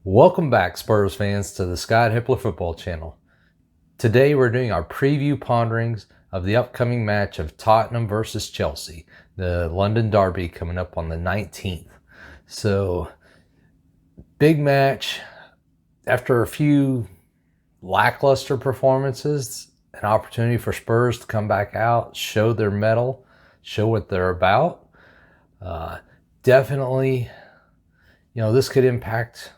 Welcome back, Spurs fans, to the Scott Hepler Football Channel. Today we're doing our preview ponderings of the upcoming match of Tottenham versus Chelsea, the London Derby coming up on the 19th. So, big match. After a few lackluster performances, an opportunity for Spurs to come back out, show their mettle, show what they're about. Definitely, this could impact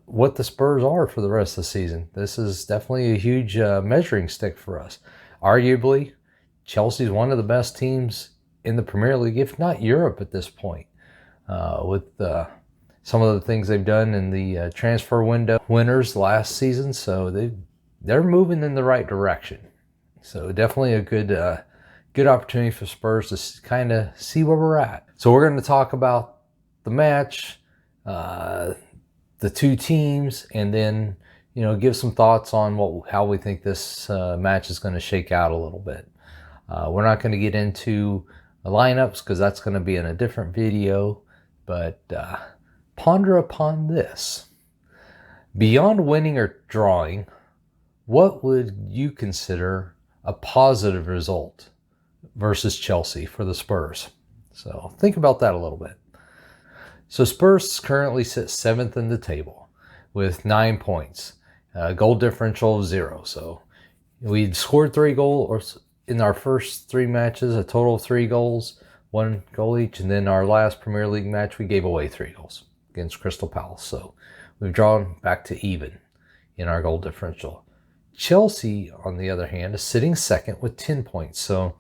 what the Spurs are for the rest of the season. This is definitely a huge measuring stick for us. Arguably, Chelsea's one of the best teams in the Premier League, if not Europe at this point, with some of the things they've done in the transfer window winners last season. So they're moving in the right direction. So definitely a good opportunity for Spurs to kind of see where we're at. So we're going to talk about the match, the two teams, and then give some thoughts on how we think this match is going to shake out a little bit. We're not going to get into lineups because that's going to be in a different video, but ponder upon this. Beyond winning or drawing, what would you consider a positive result versus Chelsea for the Spurs? So think about that a little bit. So Spurs currently sit 7th in the table with 9 points, goal differential of 0. So we'd scored 3 goals in our first 3 matches, a total of 3 goals, 1 goal each. And then our last Premier League match, we gave away 3 goals against Crystal Palace. So we've drawn back to even in our goal differential. Chelsea, on the other hand, is sitting 2nd with 10 points. So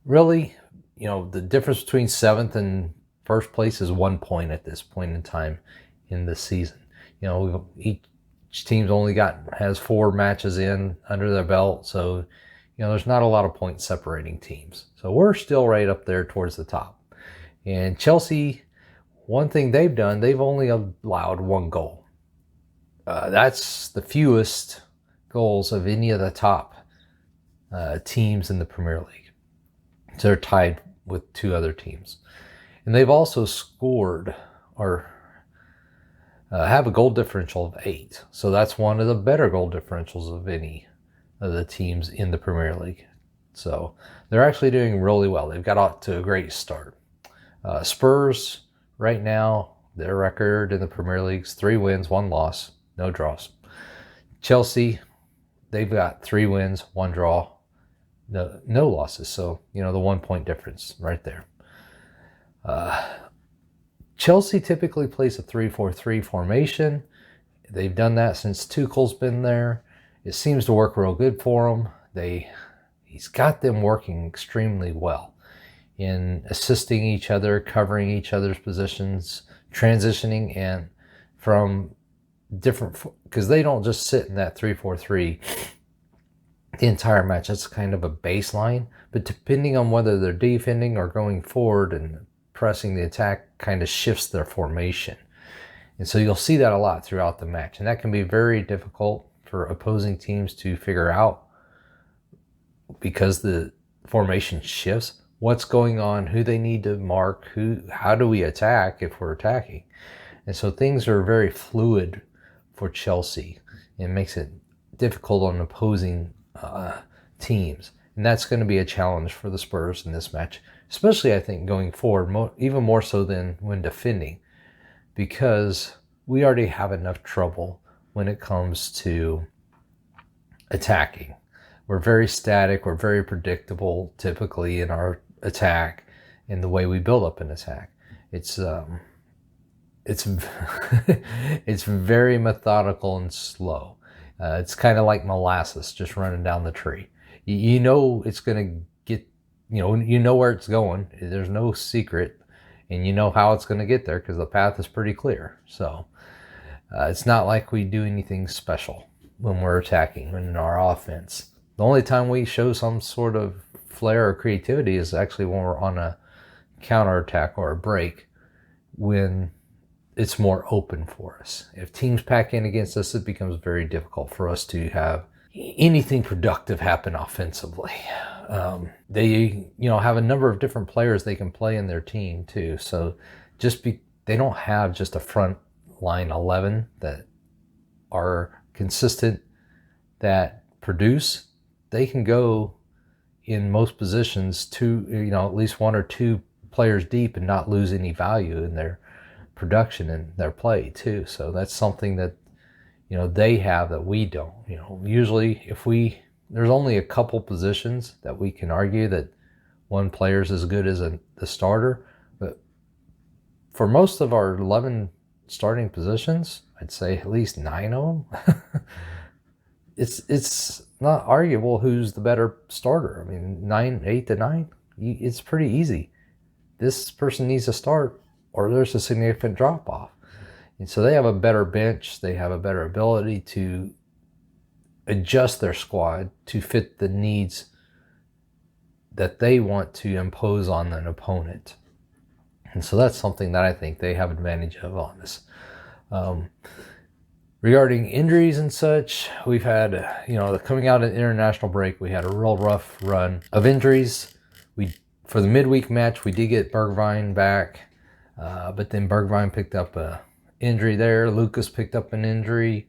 really, the difference between 7th and first place is 1 point at this point in time in the season. Each team's only has 4 matches in under their belt, so there's not a lot of points separating teams. So we're still right up there towards the top. And Chelsea, one thing they've done, they've only allowed 1 goal. That's the fewest goals of any of the top teams in the Premier League. So they're tied with 2 other teams. And they've also scored or have a goal differential of 8. So that's one of the better goal differentials of any of the teams in the Premier League. So they're actually doing really well. They've got off to a great start. Spurs, right now, their record in the Premier League is 3 wins, 1 loss, no draws. Chelsea, they've got 3 wins, 1 draw, no losses. So, the 1 point difference right there. Chelsea typically plays a 3-4-3 formation. They've done that since Tuchel's been there. It seems to work real good for them. He's got them working extremely well in assisting each other, covering each other's positions, transitioning, and from different, because they don't just sit in that 3-4-3 the entire match. That's kind of a baseline, but depending on whether they're defending or going forward and pressing the attack, kind of shifts their formation. And so you'll see that a lot throughout the match. And that can be very difficult for opposing teams to figure out, because the formation shifts, what's going on, who they need to mark, how do we attack if we're attacking. And so things are very fluid for Chelsea. It makes it difficult on opposing teams. And that's going to be a challenge for the Spurs in this match, especially, I think, going forward, even more so than when defending, because we already have enough trouble when it comes to attacking. We're very static. We're very predictable, typically, in our attack and the way we build up an attack. It's it's very methodical and slow. It's kind of like molasses just running down the tree. It's going to get, where it's going. There's no secret, and how it's going to get there because the path is pretty clear. So it's not like we do anything special when we're attacking in our offense. The only time we show some sort of flair or creativity is actually when we're on a counterattack or a break, when it's more open for us. If teams pack in against us, it becomes very difficult for us to have anything productive happen offensively. They have a number of different players they can play in their team too. So they don't have just a front line 11 that are consistent, that produce, they can go in most positions to, at least one or two players deep and not lose any value in their production and their play too. So that's something that, they have that we don't. Usually there's only a couple positions that we can argue that one player is as good as the starter, but for most of our 11 starting positions, I'd say at least 9 of them, it's not arguable who's the better starter. I mean, 8 to 9, it's pretty easy. This person needs to start, or there's a significant drop off. And so they have a better bench. They have a better ability to adjust their squad to fit the needs that they want to impose on an opponent. And so that's something that I think they have advantage of on this. Regarding injuries and such, we've had, coming out of the international break, we had a real rough run of injuries. For the midweek match, we did get Bergwijn back, but then Bergwijn picked up a injury there. Lucas picked up an injury.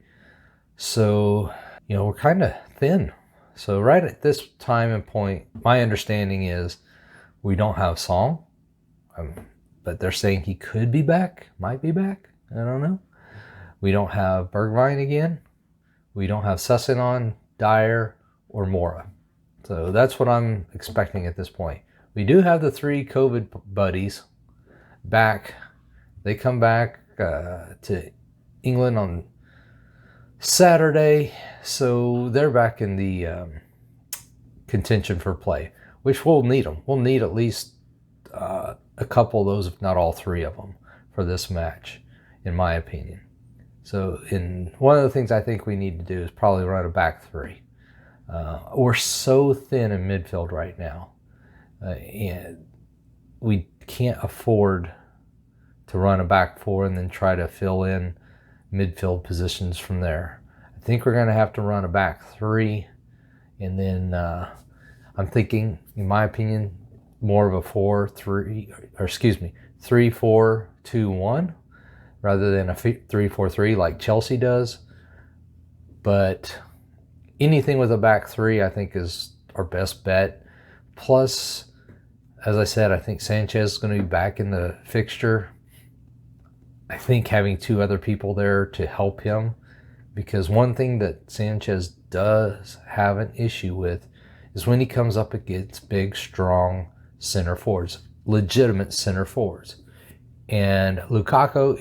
So, we're kind of thin. So right at this time and point, my understanding is we don't have Song, but they're saying he could be back, might be back. I don't know. We don't have Bergwijn again. We don't have Sessenon, Dyer, or Mora. So that's what I'm expecting at this point. We do have the 3 COVID buddies back. They come back to England on Saturday, so they're back in the contention for play, which we'll need them. We'll need at least a couple of those, if not all 3 of them, for this match, in my opinion. So one of the things I think we need to do is probably run a back 3. We're so thin in midfield right now, and we can't afford to run a back 4 and then try to fill in midfield positions from there. I think we're going to have to run a back 3, and then I'm thinking, in my opinion, more of a 3-4-2-1 rather than a 3-4-3 like Chelsea does. But anything with a back 3, I think, is our best bet. Plus, as I said, I think Sanchez is going to be back in the fixture. I think having 2 other people there to help him, because one thing that Sanchez does have an issue with is when he comes up against big, strong center forwards, legitimate center forwards. And Lukaku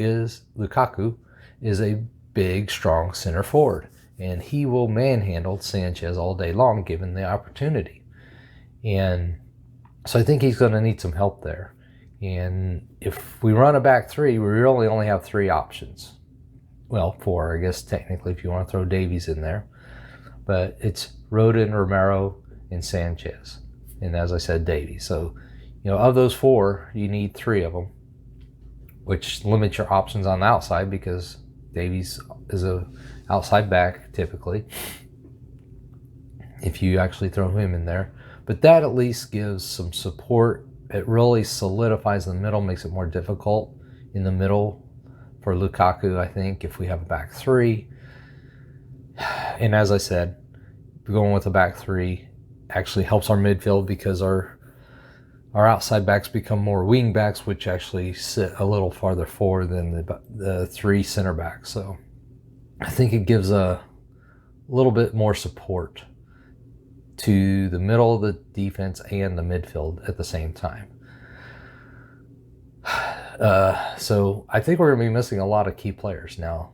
is a big, strong center forward, and he will manhandle Sanchez all day long given the opportunity. And so I think he's going to need some help there. And if we run a back 3, we really only have 3 options. Well, 4, I guess, technically, if you want to throw Davies in there. But it's Rodon, Romero, and Sanchez. And as I said, Davies. So, of those 4, you need 3 of them, which limits your options on the outside because Davies is a outside back typically, if you actually throw him in there. But that at least gives some support. It really solidifies the middle, makes it more difficult in the middle for Lukaku, I think, if we have a back 3. And as I said, going with a back 3 actually helps our midfield because our outside backs become more wing backs, which actually sit a little farther forward than the 3 center backs. So I think it gives a little bit more support to the middle of the defense and the midfield at the same time. So I think we're going to be missing a lot of key players now.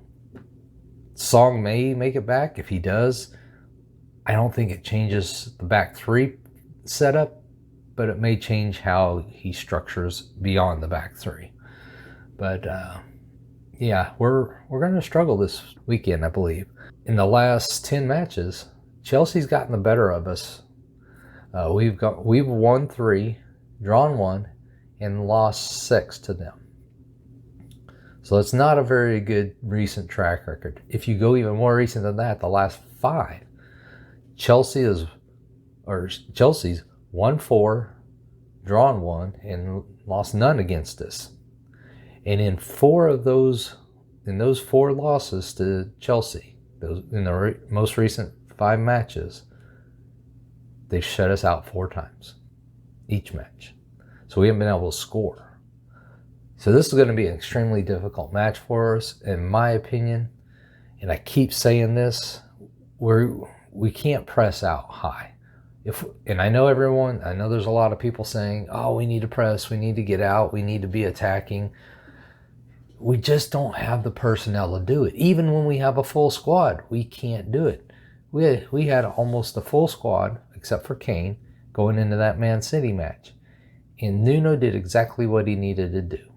Song may make it back. If he does, I don't think it changes the back 3 setup, but it may change how he structures beyond the back 3. But yeah, we're going to struggle this weekend, I believe. In the last 10 matches, Chelsea's gotten the better of us. We've won 3, drawn 1, and lost 6 to them. So it's not a very good recent track record. If you go even more recent than that, the last 5, Chelsea's won 4, drawn 1, and lost none against us. And in 4 of those in those 4 losses to Chelsea, in the most recent 5 matches, they've shut us out 4 times each match. So we haven't been able to score. So this is going to be an extremely difficult match for us, in my opinion. And I keep saying this, we can't press out high. And I know there's a lot of people saying, oh, we need to press, we need to get out, we need to be attacking. We just don't have the personnel to do it. Even when we have a full squad, we can't do it. We had almost a full squad, except for Kane, going into that Man City match. And Nuno did exactly what he needed to do.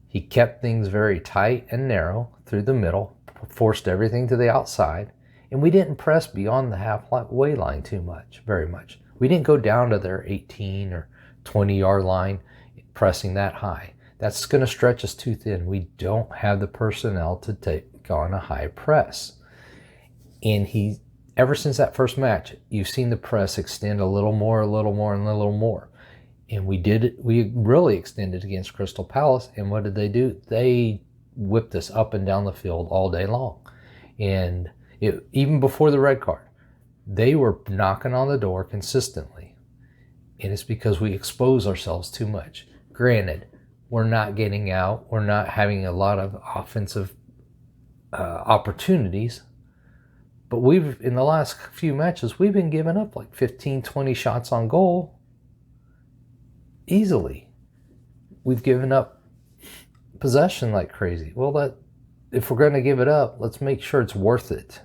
He kept things very tight and narrow through the middle, forced everything to the outside, and we didn't press beyond the halfway line very much. We didn't go down to their 18 or 20-yard line pressing that high. That's going to stretch us too thin. We don't have the personnel to take on a high press. And ever since that first match, you've seen the press extend a little more, and a little more. And we really extended against Crystal Palace. And what did they do? They whipped us up and down the field all day long. And even before the red card, they were knocking on the door consistently. And it's because we expose ourselves too much. Granted, we're not getting out. We're not having a lot of offensive opportunities. But in the last few matches, we've been giving up like 15, 20 shots on goal. Easily. We've given up possession like crazy. Well, if we're going to give it up, let's make sure it's worth it.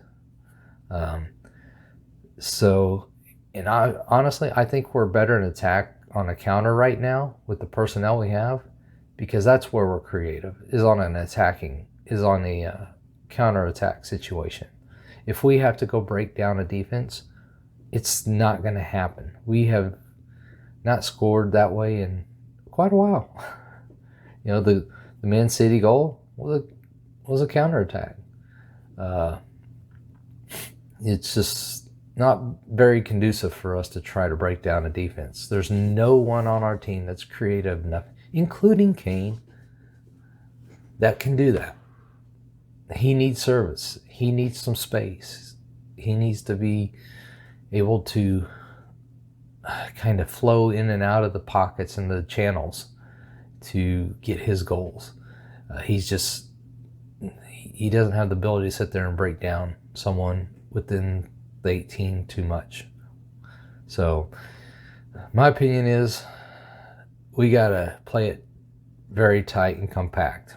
Honestly, I think we're better in attack on a counter right now with the personnel we have, because that's where we're creative, is on a counter-attack situation. If we have to go break down a defense, it's not going to happen. We have not scored that way in quite a while. The Man City goal was a counterattack. It's just not very conducive for us to try to break down a defense. There's no one on our team that's creative enough, including Kane, that can do that. He needs service. He needs some space. He needs to be able to kind of flow in and out of the pockets and the channels to get his goals. He doesn't have the ability to sit there and break down someone within the 18 too much. So my opinion is we got to play it very tight and compact.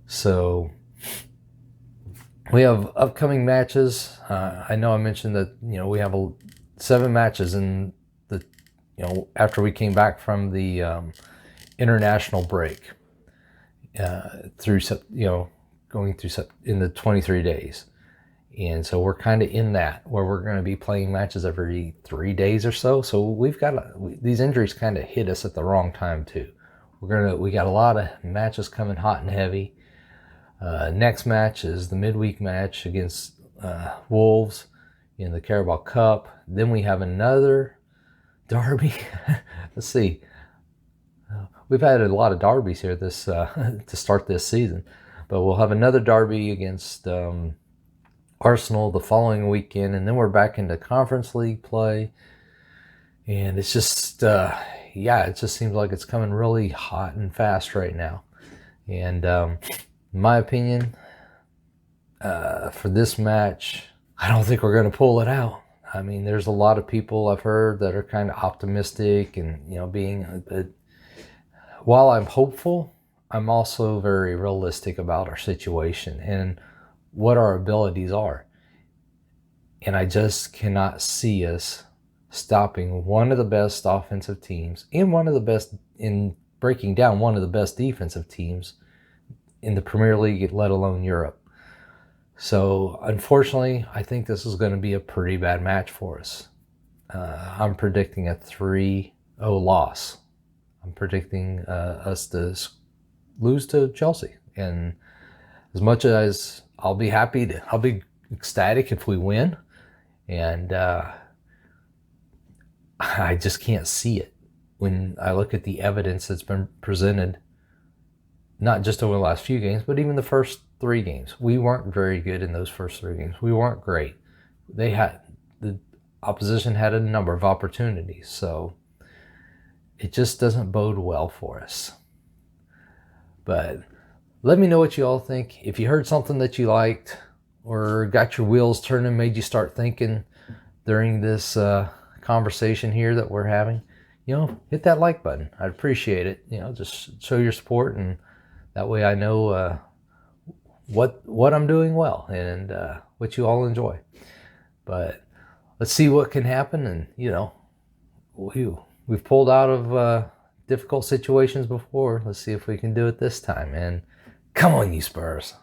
So we have upcoming matches. I know I mentioned that we have 7 matches in after we came back from the international break, going through in the 23 days. And so we're kind of in that, where we're going to be playing matches every 3 days or so. So these injuries kind of hit us at the wrong time too. We got a lot of matches coming hot and heavy. Next match is the midweek match against Wolves in the Carabao Cup. Then we have another derby. Let's see. We've had a lot of derbies here to start this season, but we'll have another derby against Arsenal the following weekend, and then we're back into Conference League play. And it's just, it just seems like it's coming really hot and fast right now. And in my opinion, for this match, I don't think we're going to pull it out. I mean, there's a lot of people I've heard that are kind of optimistic and, while I'm hopeful, I'm also very realistic about our situation and what our abilities are. And I just cannot see us stopping one of the best offensive teams and breaking down one of the best defensive teams in the Premier League, let alone Europe. So unfortunately, I think this is going to be a pretty bad match for us. I'm predicting a 3-0 loss. I'm predicting us to lose to Chelsea. And as much as I'll be ecstatic if we win, and I just can't see it when I look at the evidence that's been presented not just over the last few games, but even the first 3 games. We weren't very good in those first 3 games. We weren't great. The opposition had a number of opportunities, so it just doesn't bode well for us. But let me know what you all think. If you heard something that you liked or got your wheels turning, made you start thinking during this conversation here that we're having, hit that like button. I'd appreciate it. Just show your support, and that way I know what I'm doing well and what you all enjoy. But let's see what can happen. And we've pulled out of difficult situations before. Let's see if we can do it this time. And come on, you Spurs.